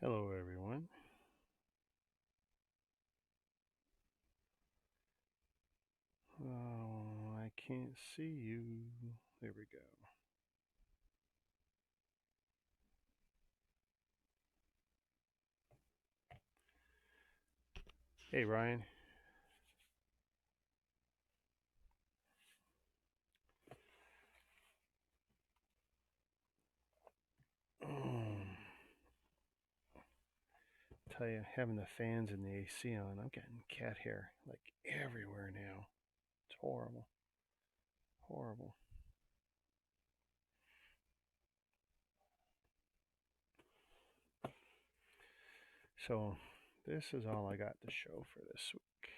Hello, everyone. Oh, I can't see you. There we go. Hey, Ryan. Tell you, having the fans and the AC on, I'm getting cat hair like everywhere now. It's horrible. Horrible. So, this is all I got to show for this week.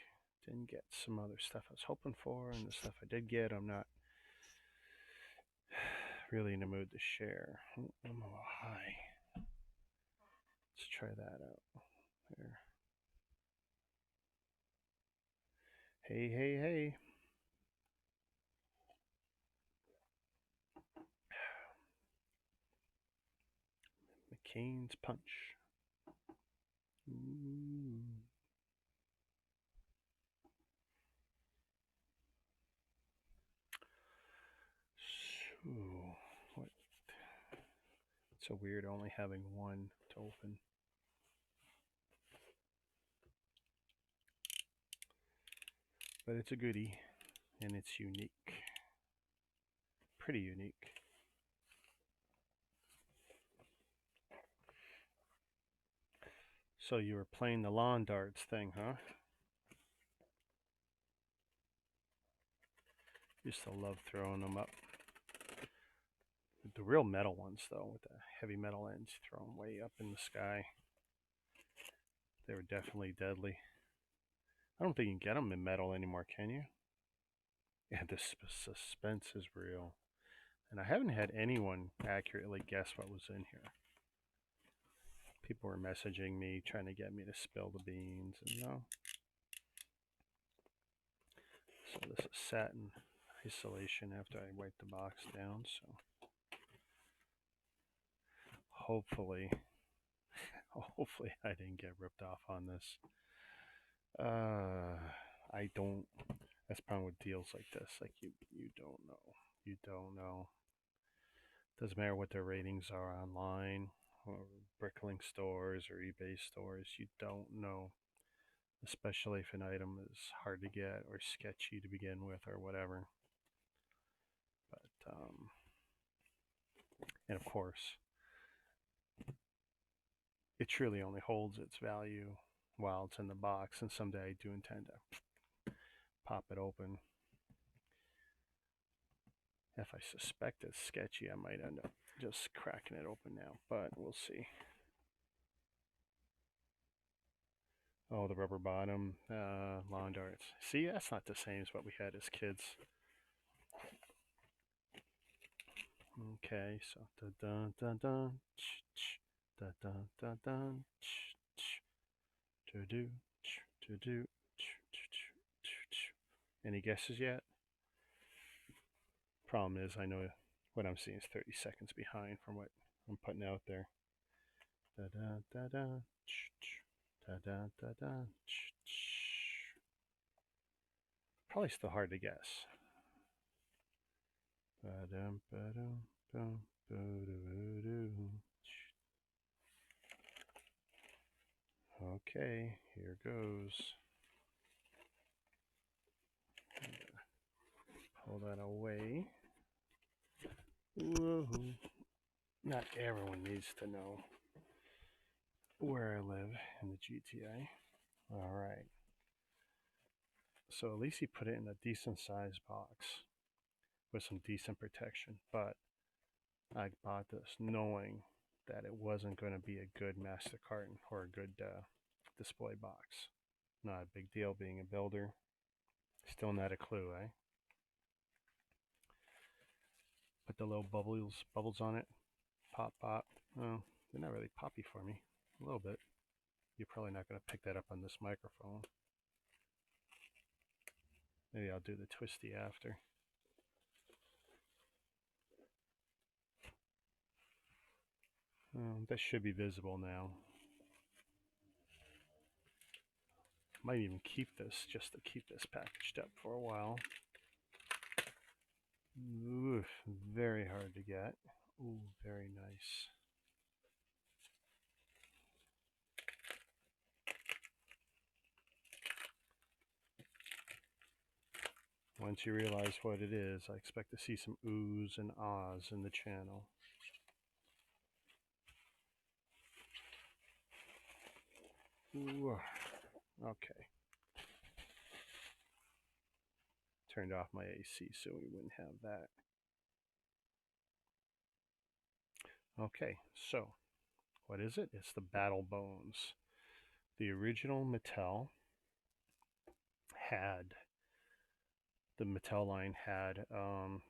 Didn't get some other stuff I was hoping for, and the stuff I did get, I'm not really in the mood to share. I'm a little high. Let's try that out. There. Hey, hey, hey. McCain's Punch. Ooh. So, what? It's so weird only having one to open. But it's a goodie, and it's unique. Pretty unique. So you were playing the lawn darts thing, huh? Used to love throwing them up. The real metal ones, though, with the heavy metal ends, throw them way up in the sky. They were definitely deadly. I don't think you can get them in metal anymore, can you? Yeah, the suspense is real. And I haven't had anyone accurately guess what was in here. People were messaging me trying to get me to spill the beans, and so this is sat in isolation after I wiped the box down. So hopefully, hopefully I didn't get ripped off on this. I don't. That's the problem with deals like this. Like you don't know. You don't know. Doesn't matter what their ratings are online or Bricklink stores or eBay stores. You don't know, especially if an item is hard to get or sketchy to begin with or whatever. But and of course, it truly only holds its value while it's in the box. And someday I do intend to pop it open. If I suspect it's sketchy, I might end up just cracking it open now, but we'll see. Oh, the rubber bottom lawn darts. See, that's not the same as what we had as kids. Okay, so da da da da da da da da to do to do. Any guesses yet? Problem is, I know what I'm seeing is 30 seconds behind from what I'm putting out there. Da da da da da da da da. Probably still hard to guess. Ba-dum, ba-dum, bum, ba-do-do-do. Okay, here goes. Pull that away. Woohoo. Not everyone needs to know where I live in the GTA. All right. So at least he put it in a decent sized box with some decent protection. But I bought this knowing that it wasn't going to be a good master carton or a good display box. Not a big deal being a builder. Still not a clue, eh? Put the little bubbles on it. Pop, pop. Oh, they're not really poppy for me. A little bit. You're probably not going to pick that up on this microphone. Maybe I'll do the twisty after. That should be visible now. Might even keep this just to keep this packaged up for a while. Ooh, very hard to get. Ooh, very nice. Once you realize what it is, I expect to see some oohs and ahs in the channel. Ooh, okay. Turned off my AC so we wouldn't have that. Okay, so what is it? It's the Battlebones. The original Mattel had, the Mattel line had,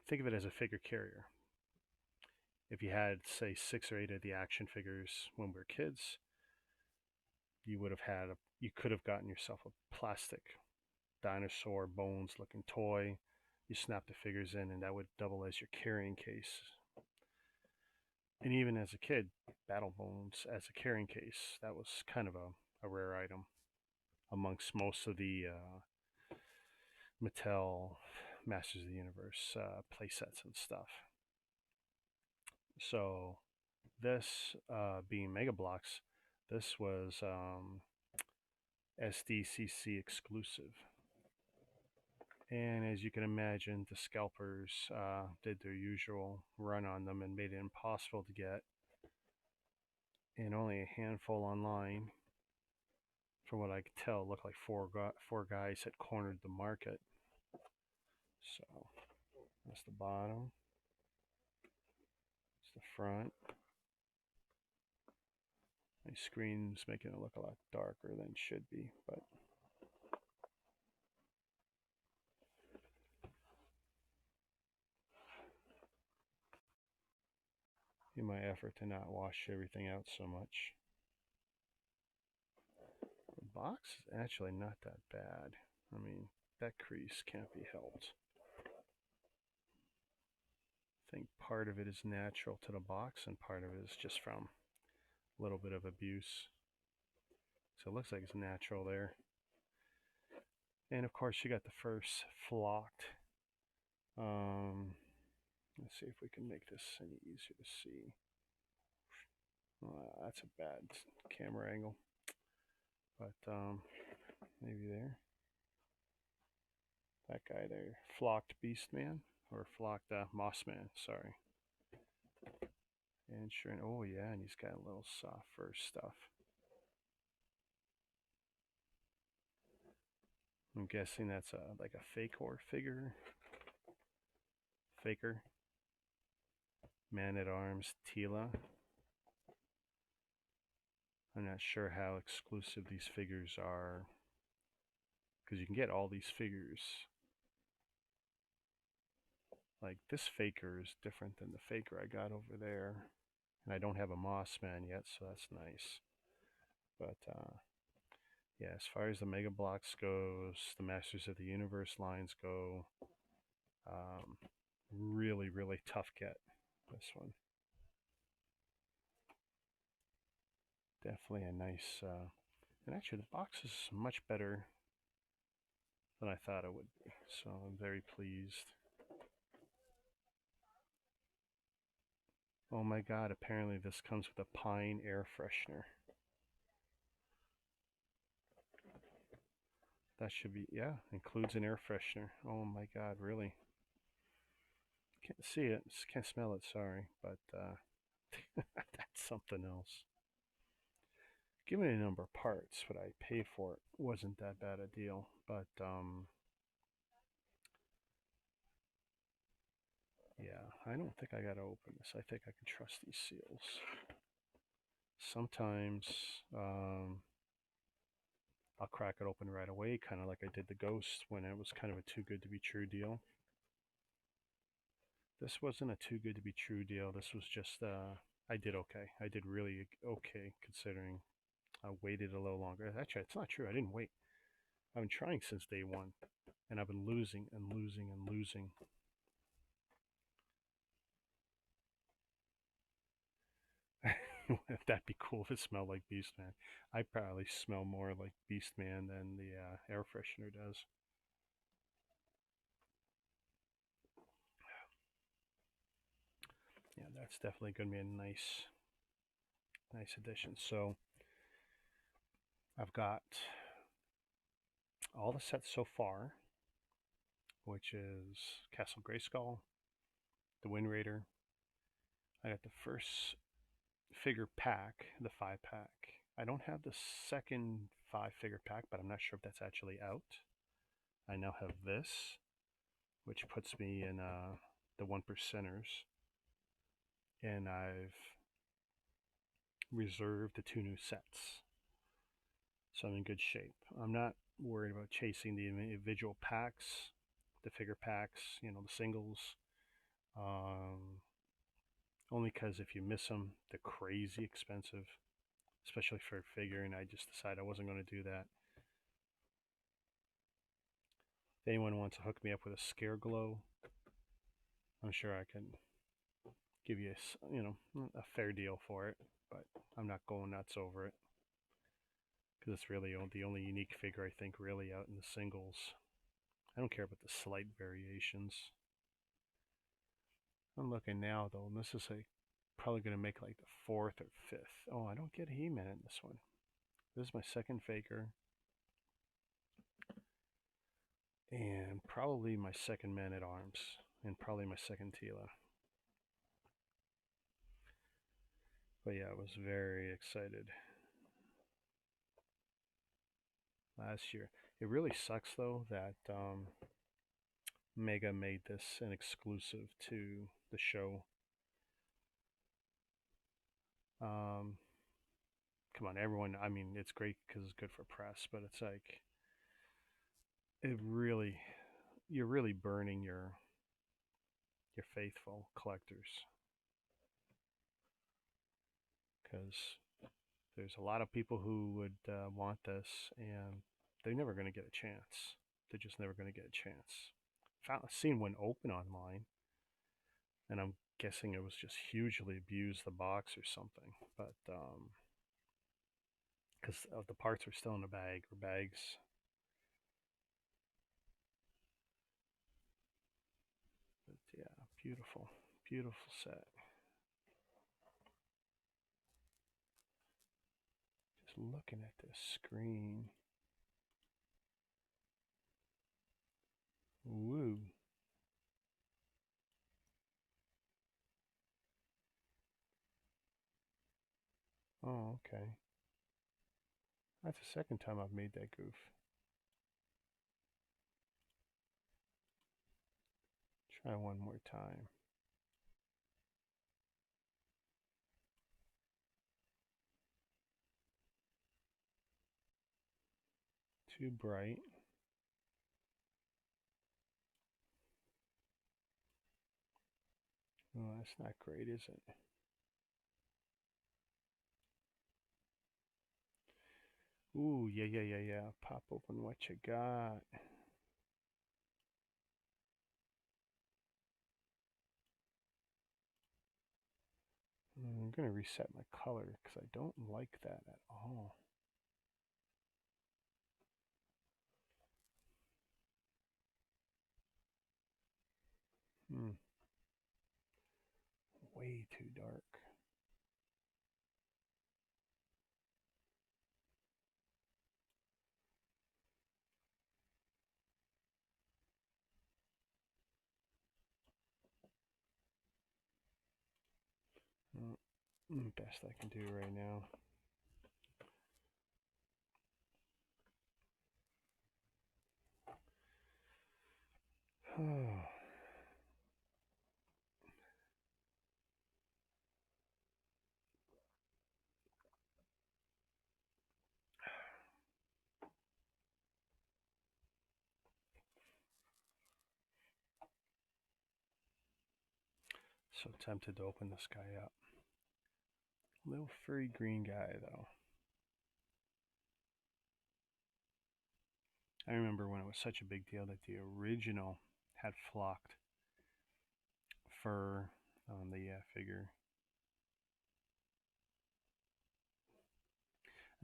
think of it as a figure carrier. If you had, say, 6 or 8 of the action figures when we were kids, you would have had, you could have gotten yourself a plastic dinosaur bones looking toy. You snap the figures in and that would double as your carrying case. And even as a kid, Battlebones as a carrying case, that was kind of a rare item amongst most of the Mattel Masters of the Universe play sets and stuff. So this being Mega Bloks, this was SDCC exclusive. And as you can imagine, the scalpers did their usual run on them and made it impossible to get. And only a handful online, from what I could tell, looked like four guys had cornered the market. So that's the bottom. That's the front. My screen's making it look a lot darker than it should be, but in my effort to not wash everything out so much. The box is actually not that bad. I mean, that crease can't be helped. I think part of it is natural to the box and part of it is just from a little bit of abuse. So it looks like it's natural there. And of course you got the first flocked. Let's see if we can make this any easier to see. That's a bad camera angle, but maybe there. That guy there, flocked Beastman, or flocked Mossman, sorry. And sure, oh yeah, and he's got a little soft fur stuff. I'm guessing that's like a Fakor figure. Faker. Man-at-Arms Tila. I'm not sure how exclusive these figures are, because you can get all these figures. Like this Faker is different than the Faker I got over there. And I don't have a Mossman yet, so that's nice. But yeah, as far as the Mega Bloks goes, the Masters of the Universe lines go, really, really tough get, this one. Definitely a nice, and actually the box is much better than I thought it would be, so I'm very pleased. Oh my god, apparently this comes with a pine air freshener. That should be, yeah, includes an air freshener. Oh my god, really? Can't see it, can't smell it, sorry, but that's something else. Given a number of parts, what I pay for it wasn't that bad a deal, but yeah, I don't think I gotta open this. I think I can trust these seals. Sometimes I'll crack it open right away, kind of like I did the Ghost when it was kind of a too good to be true deal. This wasn't a too good to be true deal. This was just, I did okay. I did really okay considering I waited a little longer. Actually, it's not true. I didn't wait. I've been trying since day one, and I've been losing and losing and losing. That'd be cool if it smelled like Beastman. I probably smell more like Beastman than the air freshener does. Yeah, that's definitely going to be a nice addition. So I've got all the sets so far, which is Castle Grayskull, the Wind Raider. I got the first figure pack, the 5-pack. I don't have the second 5-figure pack, but I'm not sure if that's actually out. I now have this, which puts me in the 1%ers, and I've reserved the 2 new sets. So I'm in good shape. I'm not worried about chasing the individual packs, the figure packs, the singles. Only because if you miss them, they're crazy expensive, especially for a figure, and I just decided I wasn't going to do that. If anyone wants to hook me up with a Scare Glow, I'm sure I can give you a fair deal for it, but I'm not going nuts over it because it's really the only unique figure I think really out in the singles. I don't care about the slight variations. I'm looking now though, and this is probably going to make like the 4th or 5th. Oh, I don't get He-Man in this one. This is my second Faker, and probably my second Man-at-Arms, and probably my second Tila. But yeah, I was very excited last year. It really sucks though that Mega made this an exclusive to the show. Come on, everyone. I mean, it's great because it's good for press, but it's like you're really burning your faithful collectors because there's a lot of people who would want this, and they're never going to get a chance. They're just never going to get a chance. Seen one open online, and I'm guessing it was just hugely abused the box or something. But because the parts are still in the bag or bags. But yeah, beautiful, beautiful set. Just looking at this screen. Woo. Oh, okay. That's the second time I've made that goof. Try one more time. Too bright. Oh, that's not great, is it? Ooh, yeah. Pop open what you got. I'm going to reset my color because I don't like that at all. Way too dark. Best I can do right now. So tempted to open this guy up. Little furry green guy, though. I remember when it was such a big deal that the original had flocked fur on the figure.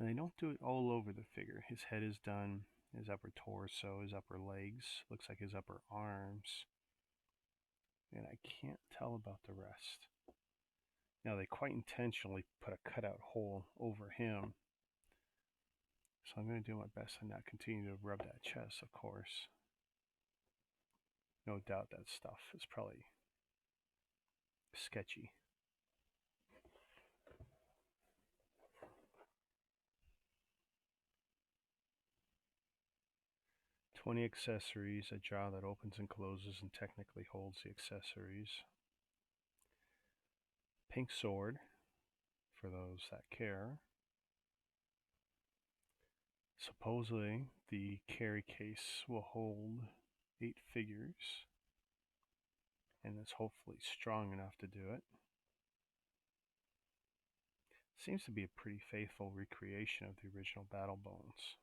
And they don't do it all over the figure. His head is done, his upper torso, his upper legs, looks like his upper arms. And I can't tell about the rest. Now they quite intentionally put a cutout hole over him. So I'm going to do my best to not continue to rub that chest, of course. No doubt that stuff is probably sketchy. "20 accessories, a jar that opens and closes and technically holds the accessories. Pink sword, for those that care. Supposedly, the carry case will hold 8 figures, and it's hopefully strong enough to do it. Seems to be a pretty faithful recreation of the original Battlebones.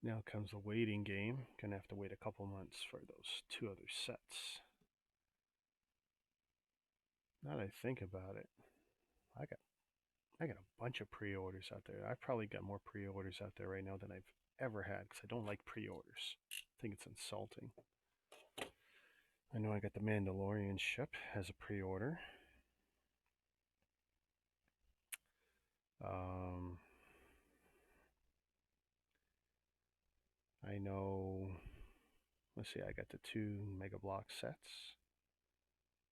Now comes the waiting game. Gonna have to wait a couple months for those 2 other sets. Now that I think about it, I got a bunch of pre-orders out there. I've probably got more pre-orders out there right now than I've ever had because I don't like pre-orders. I think it's insulting. I know I got the Mandalorian ship as a pre-order. I know, let's see, I got the 2 Mega Block sets.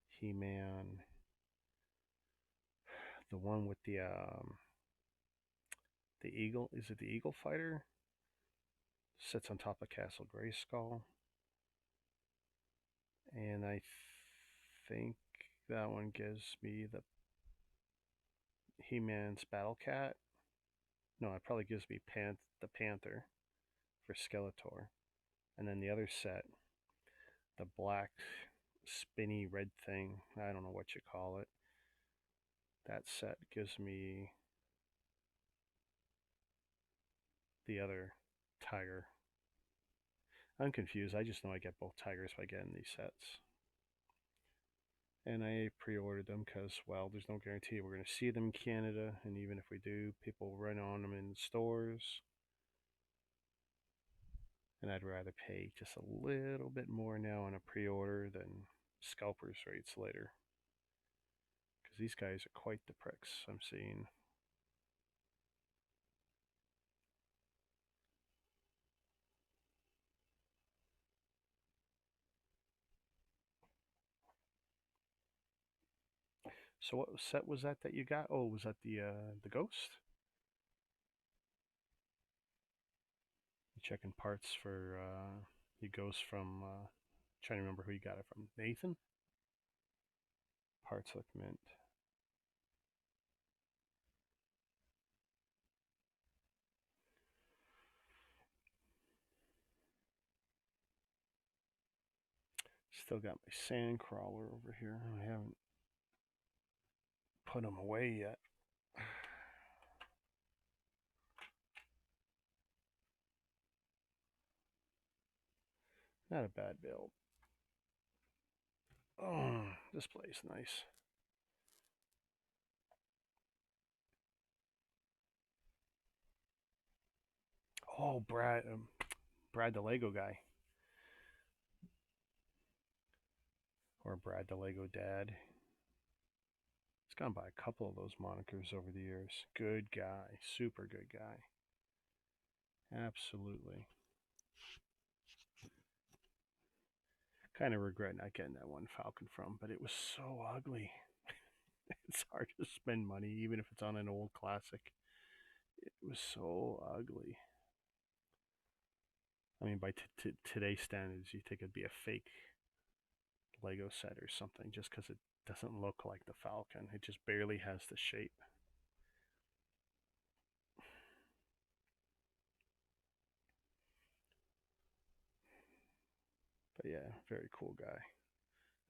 He-Man, the one with the eagle, is it the Eagle Fighter? Sits on top of Castle Grayskull. And I think that one gives me the He-Man's Battle Cat. No, it probably gives me the Panther for Skeletor. And then the other set, the black spinny red thing, I don't know what you call it. That set gives me the other tiger. I'm confused. I just know I get both tigers by getting these sets. And I pre-ordered them because, well, there's no guarantee we're going to see them in Canada. And even if we do, people run on them in stores. And I'd rather pay just a little bit more now on a pre-order than scalpers rates later. Because these guys are quite the pricks I'm seeing. So what set was that you got? Oh, was that the Ghost? You checking parts for the Ghost from, trying to remember who you got it from. Nathan? Parts look mint. Still got my Sandcrawler over here. I haven't put him away yet. Not a bad build. Oh, this place nice. Oh, Brad the Lego guy. Or Brad the Lego Dad. He's gone by a couple of those monikers over the years. Good guy. Super good guy. Absolutely. Kind of regret not getting that one Falcon from, but it was so ugly. It's hard to spend money, even if it's on an old classic. It was so ugly. I mean, by today's standards, you think it'd be a fake Lego set or something, just because it doesn't look like the Falcon. It just barely has the shape. But yeah, very cool guy.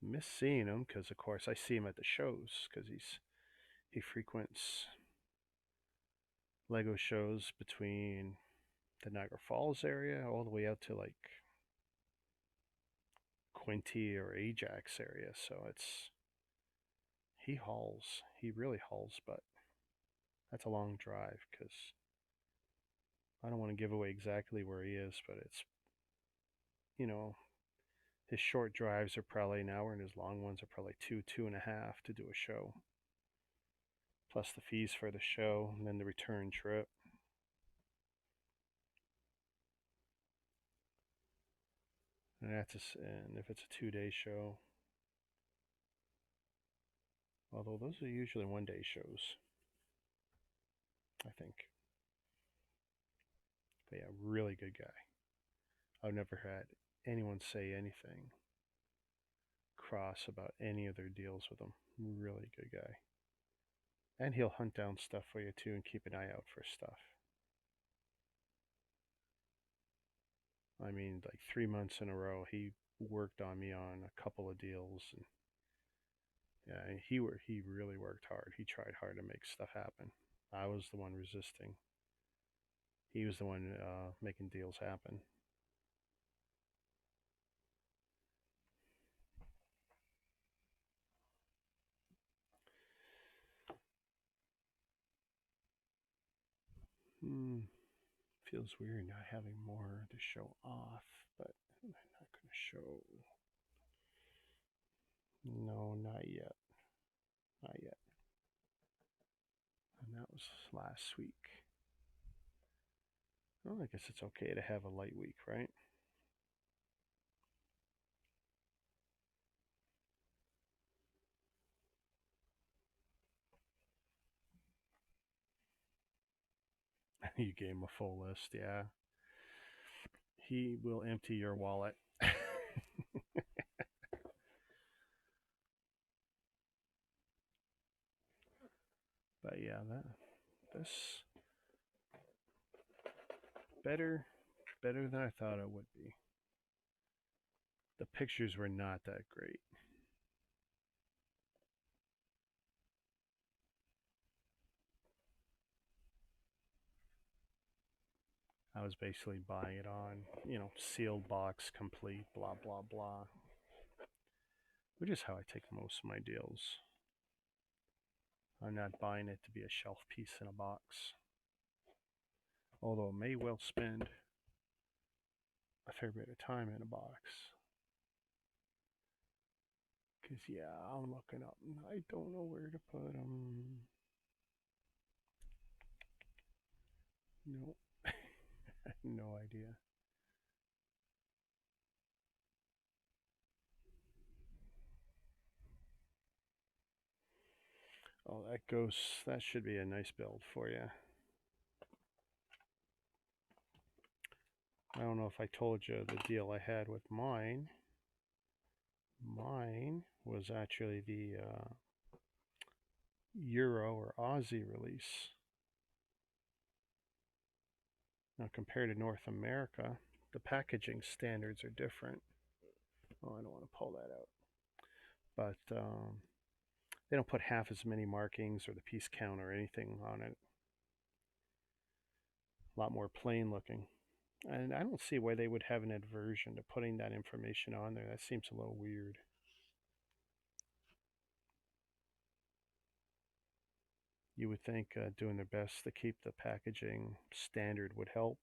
Miss seeing him because, of course, I see him at the shows because he frequents Lego shows between the Niagara Falls area all the way out to like Quinty or Ajax area. So he hauls. He really hauls, but that's a long drive because I don't want to give away exactly where he is, but it's, you know, his short drives are probably an hour and his long ones are probably 2.5 to do a show. Plus the fees for the show and then the return trip. And if it's a 2-day show, although those are usually 1-day shows, I think. But yeah, really good guy. I've never had anyone say anything cross about any of their deals with him. Really good guy. And he'll hunt down stuff for you too and keep an eye out for stuff. I mean, like 3 months in a row, he worked on me on a couple of deals, and yeah, he really worked hard. He tried hard to make stuff happen. I was the one resisting. He was the one making deals happen. Feels weird not having more to show off, but I'm not going to show. No, not yet. Not yet. And that was last week. Well, I guess it's okay to have a light week, right? You gave him a full list, yeah. He will empty your wallet. But yeah, this better than I thought it would be. The pictures were not that great. I was basically buying it on, sealed box, complete, blah, blah, blah. Which is how I take most of my deals. I'm not buying it to be a shelf piece in a box. Although it may well spend a fair bit of time in a box. Because, yeah, I'm looking up. I don't know where to put them. Nope. No idea. Oh, that should be a nice build for you. I don't know if I told you the deal I had with mine. Mine was actually the Euro or Aussie release. Now, compared to North America, the packaging standards are different. Oh, I don't want to pull that out. But they don't put half as many markings or the piece count or anything on it. A lot more plain looking. And I don't see why they would have an aversion to putting that information on there. That seems a little weird. You would think doing their best to keep the packaging standard would help.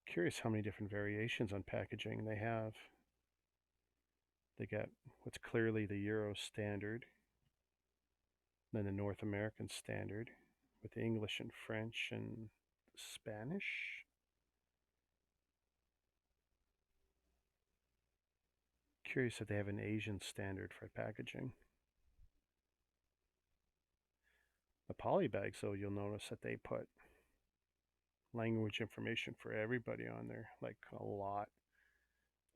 Curious how many different variations on packaging they have. They got what's clearly the Euro standard, then the North American standard, with English and French and Spanish. Curious if they have an Asian standard for packaging. The poly bags, though, you'll notice that they put language information for everybody on there, like a lot,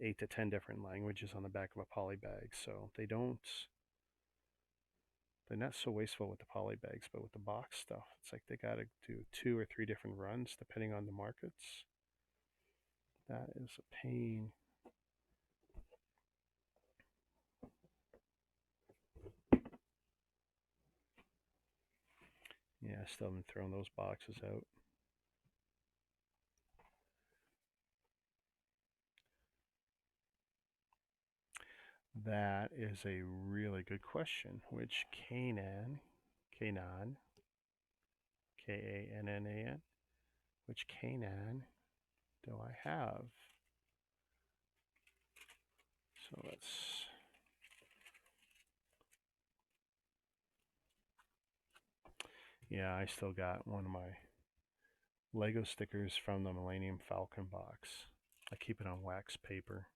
8 to 10 different languages on the back of a poly bag. So they're not so wasteful with the poly bags, but with the box stuff, it's like they got to do 2 or 3 different runs depending on the markets. That is a pain. Yeah, I still haven't thrown those boxes out. That is a really good question. Which Canaan, K-A-N-N-A-N, which Canaan do I have? So let's, yeah, I still got one of my Lego stickers from the Millennium Falcon box. I keep it on wax paper.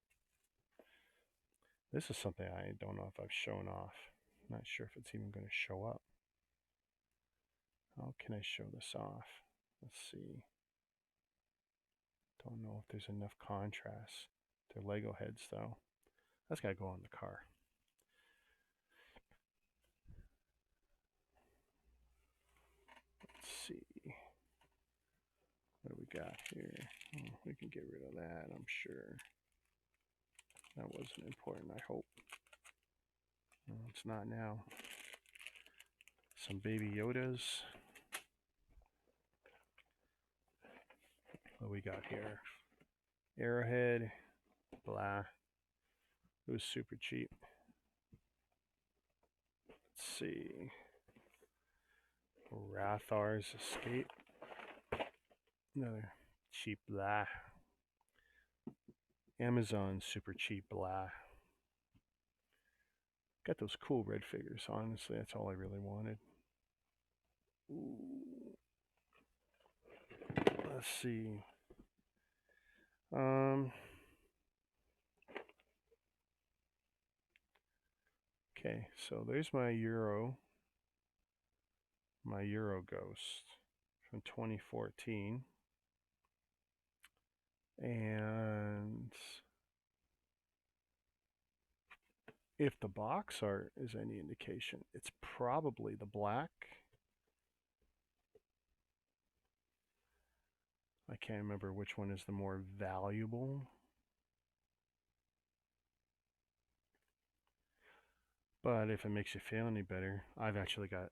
This is something I don't know if I've shown off. I'm not sure if it's even going to show up. How can I show this off? Let's see. Don't know if there's enough contrast. They're Lego heads though. That's got to go on the car. Let's see. What do we got here? Oh, we can get rid of that, I'm sure. That wasn't important, I hope. No, it's not now. Some baby Yodas. What do we got here? Arrowhead. Blah. It was super cheap. Let's see. Rathar's Escape. Another cheap blah. Amazon super cheap blah. Got those cool red figures, honestly. That's all I really wanted. Ooh. Let's see. Okay, so there's my Euro Ghost from 2014. And if the box art is any indication, it's probably the black. I can't remember which one is the more valuable. But if it makes you feel any better, I've actually got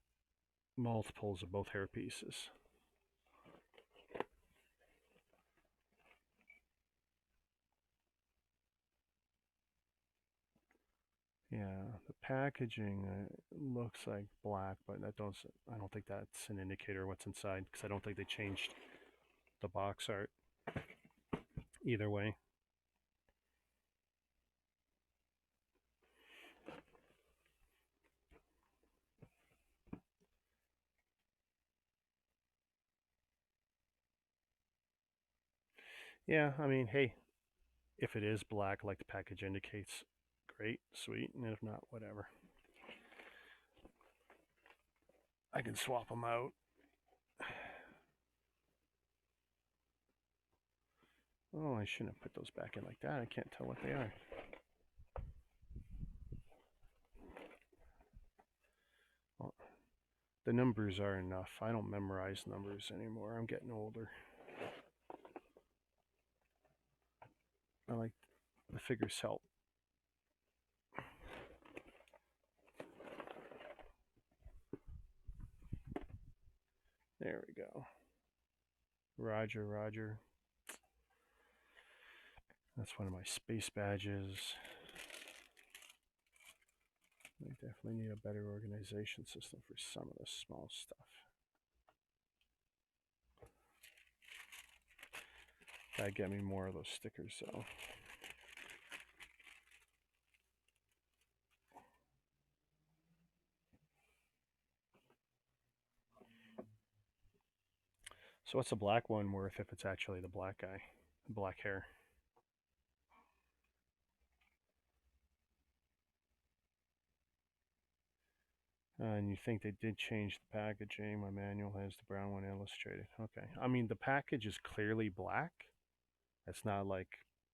multiples of both hair pieces. Yeah, the packaging looks like black, but I don't think that's an indicator of what's inside, because I don't think they changed the box art either way. Yeah, I mean, hey, if it is black like the package indicates, great, sweet, and if not, whatever. I can swap them out. Oh, I shouldn't have put those back in like that. I can't tell what they are. Well, the numbers are enough. I don't memorize numbers anymore. I'm getting older. I like the figures help. There we go. Roger, Roger. That's one of my space badges. I definitely need a better organization system for some of the small stuff. Gotta get me more of those stickers though. So what's the black one worth if it's actually the black guy, black hair? And you think they did change the packaging. My manual has the brown one illustrated. Okay. I mean, the package is clearly black. It's not like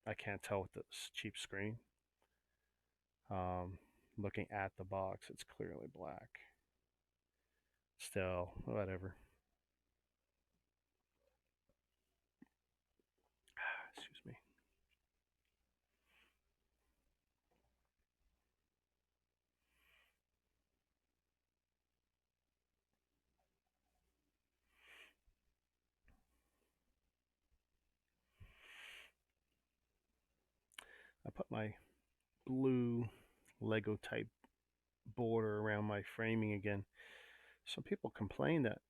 I can't tell with this cheap screen. Looking at the box, it's clearly black. Still, whatever. Excuse me. I put my blue Lego type border around my framing again. Some people complained that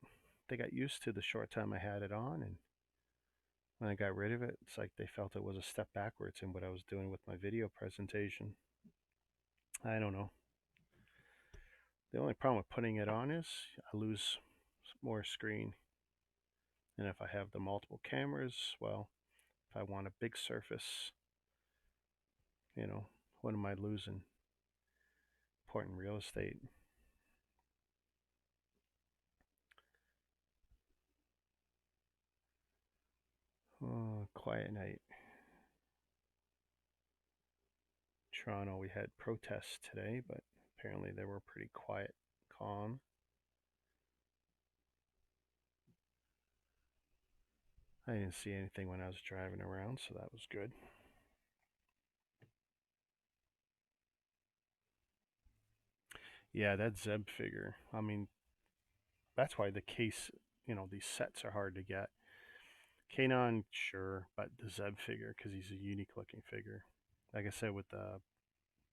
they got used to the short time I had it on, and when I got rid of it, it's like they felt it was a step backwards in what I was doing with my video presentation. I don't know. The only problem with putting it on is I lose more screen. And if I have the multiple cameras, well, if I want a big surface, what am I losing? Important real estate. Oh, quiet night. Toronto, we had protests today, but apparently they were pretty quiet, calm. I didn't see anything when I was driving around, so that was good. Yeah, that Zeb figure. I mean, that's why the case, these sets are hard to get. Kanon, sure, but the Zeb figure, because he's a unique looking figure. Like I said, with the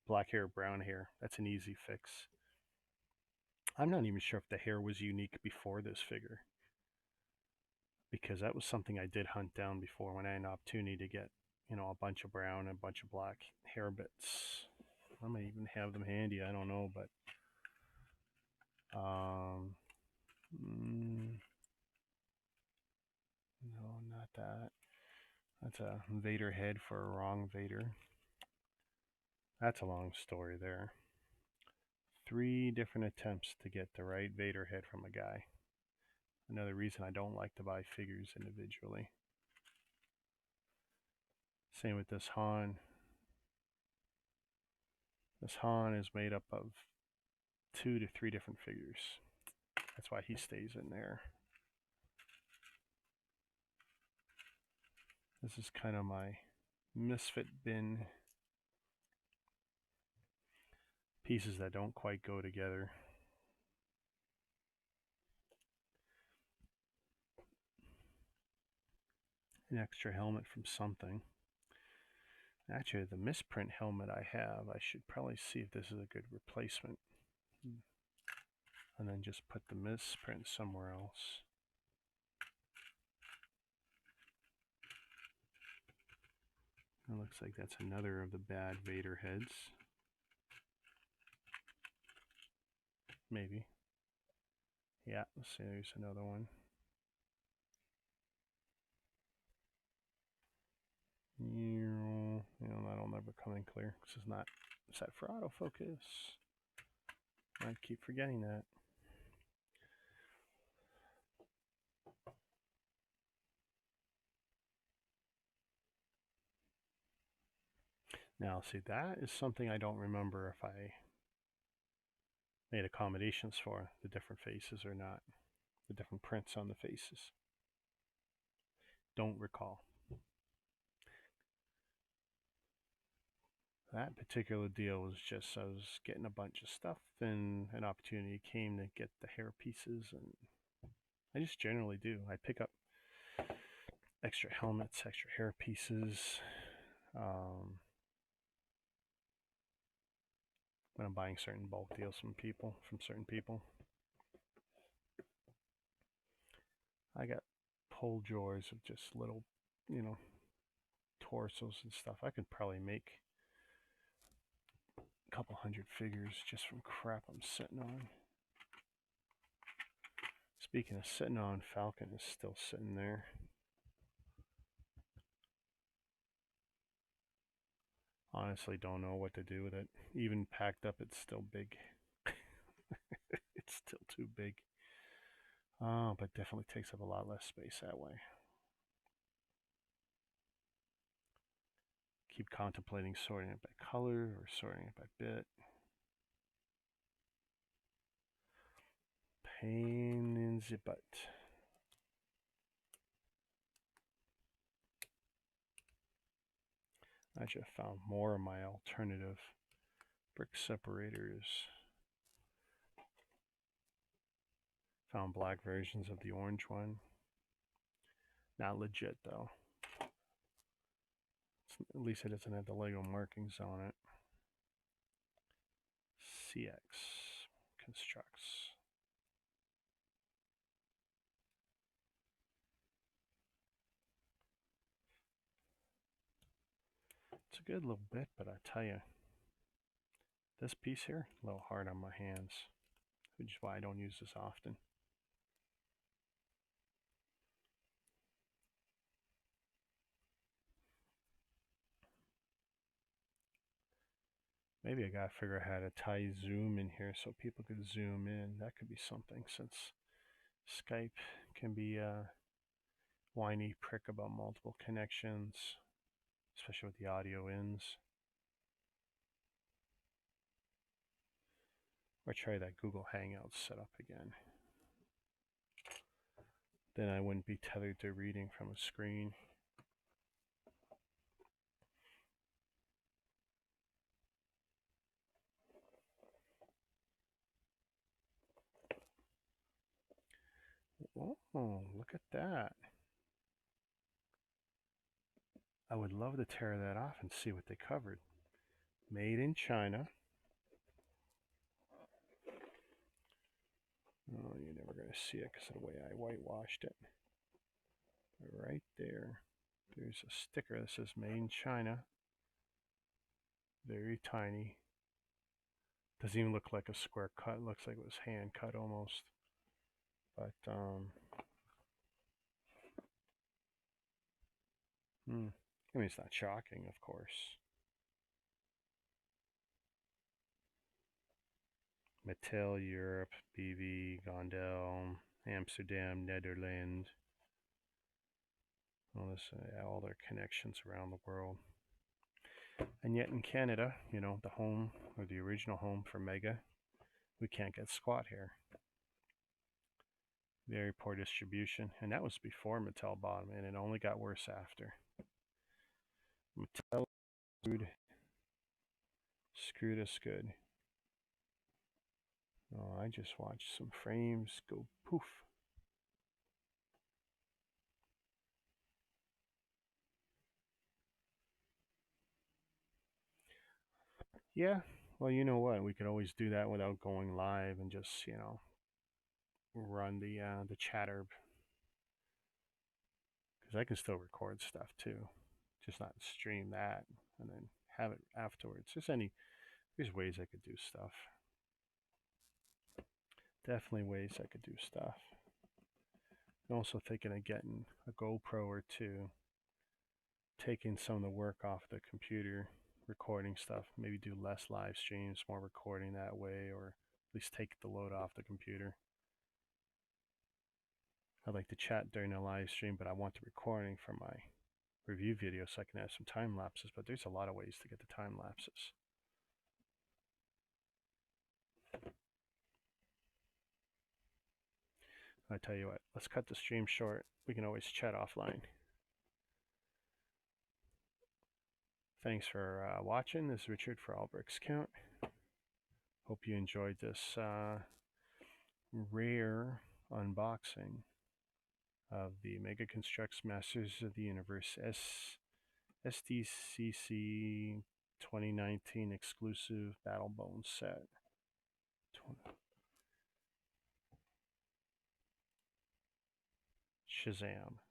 black hair, brown hair, that's an easy fix. I'm not even sure if the hair was unique before this figure, because that was something I did hunt down before when I had an opportunity to get, a bunch of brown and a bunch of black hair bits. I might even have them handy, I don't know, but no, not that. That's a Vader head for a wrong Vader. That's a long story there. 3 different attempts to get the right Vader head from a guy. Another reason I don't like to buy figures individually. Same with this Han. This Han is made up of 2 to 3 different figures. That's why he stays in there. This is kind of my misfit bin. Pieces that don't quite go together. An extra helmet from something. Actually, the misprint helmet I have, I should probably see if this is a good replacement. And then just put the misprint somewhere else. It looks like that's another of the bad Vader heads. Maybe. Yeah, let's see, there's another one. That'll never come in clear. This is not set for autofocus. I keep forgetting that. Now, see, that is something I don't remember if I made accommodations for the different faces or not. The different prints on the faces. Don't recall. That particular deal was just I was getting a bunch of stuff, and an opportunity came to get the hair pieces, and I just generally do. I pick up extra helmets, extra hair pieces. When I'm buying certain bulk deals from certain people. I got pull drawers of just little, torsos and stuff. I could probably make a couple hundred figures just from crap I'm sitting on. Speaking of sitting on, Falcon is still sitting there. Honestly, don't know what to do with it. Even packed up, it's still big. It's still too big. Oh, but definitely takes up a lot less space that way. Keep contemplating sorting it by color or sorting it by bit. Pain in the butt. I just found more of my alternative brick separators. Found black versions of the orange one. Not legit though. At least it doesn't have the Lego markings on it. CX Construx. It's a good little bit, but I tell you, this piece here, a little hard on my hands, which is why I don't use this often. Maybe I gotta figure out how to tie zoom in here so people could zoom in. That could be something, since Skype can be a whiny prick about multiple connections, especially with the audio ins. Or try that Google Hangouts setup again. Then I wouldn't be tethered to reading from a screen. Oh, look at that. I would love to tear that off and see what they covered. Made in China. Oh, you're never going to see it because of the way I whitewashed it. Right there. There's a sticker that says Made in China. Very tiny. Doesn't even look like a square cut. It looks like it was hand cut almost. But, I mean, it's not shocking, of course. Mattel, Europe, BV, Gondel, Amsterdam, Netherlands. All their connections around the world. And yet in Canada, you know, the home, or the original home for Mega, we can't get squat here. Very poor distribution. And that was before Mattel bought them, and it only got worse after. Mattel screwed us good. Oh, I just watched some frames go poof. Yeah, well, you know what? We could always do that without going live and just, you know, run the chatter, because I can still record stuff too, just not stream that and then have it afterwards. There's ways I could do stuff. Definitely ways I could do stuff. I'm also thinking of getting a GoPro or two, taking some of the work off the computer, recording stuff, maybe do less live streams, more recording that way, or at least take the load off the computer. I'd like to chat during a live stream, but I want the recording for my review video so I can have some time lapses, but there's a lot of ways to get the time lapses. I tell you what, let's cut the stream short. We can always chat offline. Thanks for watching. This is Richard for All Bricks Count. Hope you enjoyed this rare unboxing of the Mega Construx Masters of the Universe SDCC 2019 exclusive Battlebones set. Shazam.